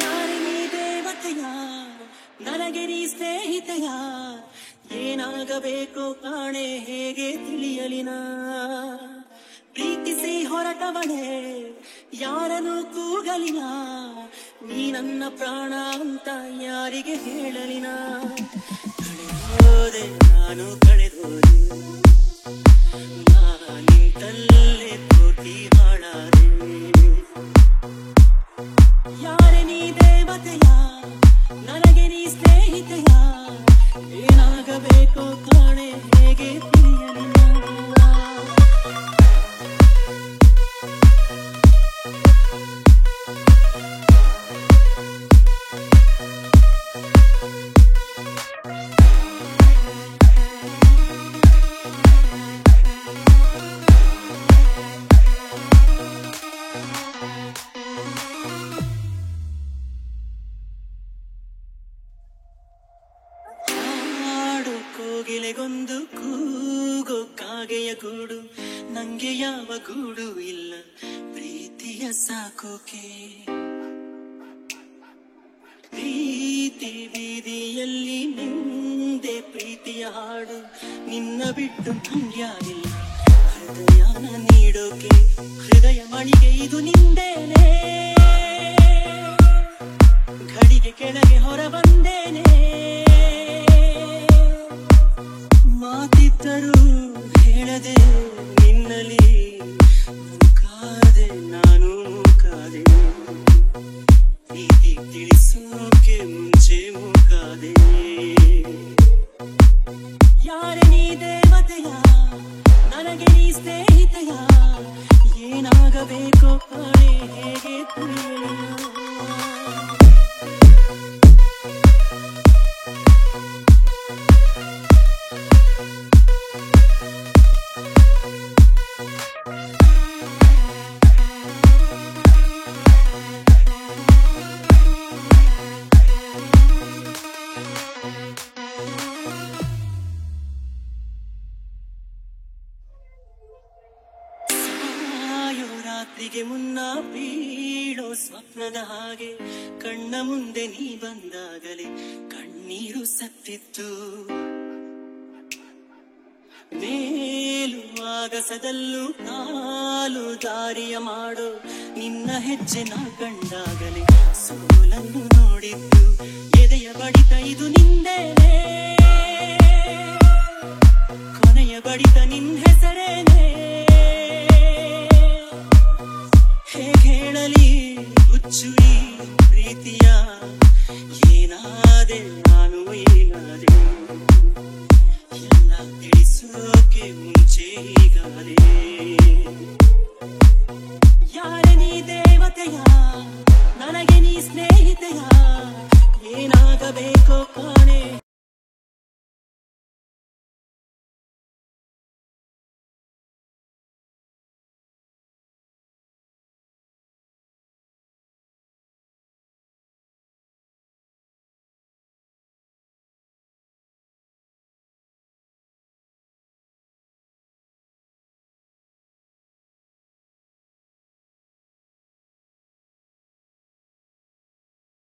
ಯಾರಿನಿ ದೇವತೆಯ ನನಗೆ ನೀ ಸ್ನೇಹಿತೆಯ ಏನಾಗಬೇಕು ಕಾಣೆ ಹೇಗೆ ತಿಳಿಯಲಿನ ಪ್ರೀತಿಸಿ ಹೊರಟವಳೆ ಯಾರನ್ನು ಕೂಗಲಿನ ನೀ ನನ್ನ ಪ್ರಾಣ ಅಂತ ಯಾರಿಗೆ ಹೇಳಲಿನ ಕಳೆದೋದೆ ನಾನು ಕಳೆದೋದೆ ನಾನಿಂತಲ್ಲೇ ಕೋಟಿ ಹಾಳಾದೆ ಯಾರೇ ನೀ ದೇವತೆಯ ನನಗೆ ನೀ ಸ್ನೇಹಿತೆಯ ಏನಾಗಬೇಕು ಕಾಣೆ ಹೇಗೆ ತಿಳಿಯಲಿನ ಕೋಗಿಲೆಗೊಂದು ಕೂಗೋ ಕಾಗೆಯ ಗೂಡು ನಂಗೆ ಯಾವ ಗೂಡು ಇಲ್ಲ ಪ್ರೀತಿಯ ಸಾಕೋಕೆ ಪ್ರೀತಿ ಬೀದಿಯಲ್ಲಿ ನಿಂದೆ ಪ್ರೀತಿಯ ಹಾಡು ನಿನ್ನ ಬಿಟ್ಟು ನಂಗ್ಯಾರಿಲ್ಲ ಹೃದಯನ ನೀಡೋಕೆ ಹೃದಯ ಮಳಿಗೆ ಇದು ನಿಂದೇನೆ ಘಡಿಗೆ ಕೆಳಗೆ ಹೊರ ಬಂದೇನೆ ಮಾತಿದ್ದರೂ ಹೇಳದೆ ನಿನ್ನಲಿ ಮುಖಾದೆ ನಾನು ಮುಖಾದೆ ಪ್ರೀತಿ ತಿಳಿಸೋಕೆ ಮುಂಚೆ ಮುಖಾದೆ ಯಾರೇ ನೀ ದೇವತೆಯ ನನಗೆ ನೀ ಸ್ನೇಹಿತೆಯ ಏನಾಗಬೇಕು ಕಾಣೆ ಹೇಗೆ ತಿಳಿಯಲಿನ ರಾತ್ರಿಗೆ ಮುನ್ನ ಬೀಳೋ ಸ್ವಪ್ನದ ಹಾಗೆ ಕಣ್ಣ ಮುಂದೆ ನೀ ಬಂದಾಗಲೇ ಕಣ್ಣೀರು ಸತ್ತಿತ್ತು ಮೇಲು ಆಗಸದಲ್ಲೂ ಕಾಲು ದಾರಿಯ ಮಾಡೋ ನಿನ್ನ ಹೆಜ್ಜೆ ನಾ ಕಂಡಾಗಲೇ ಸೋಲನ್ನು ನೋಡಿದ್ದು ಎದೆಯ ಬಡಿತ ಇದು ನಿಂದೇನೆ ಕೊನೆಯ ಬಡಿತ ನಿನ್ನ ಹೆಸರೇನೆ ಹೇಳಲಿ ಹುಚ್ಚುರಿ ಪ್ರೀತಿಯ ಏನಾದೆ ನಾನು ಏನಾದೆ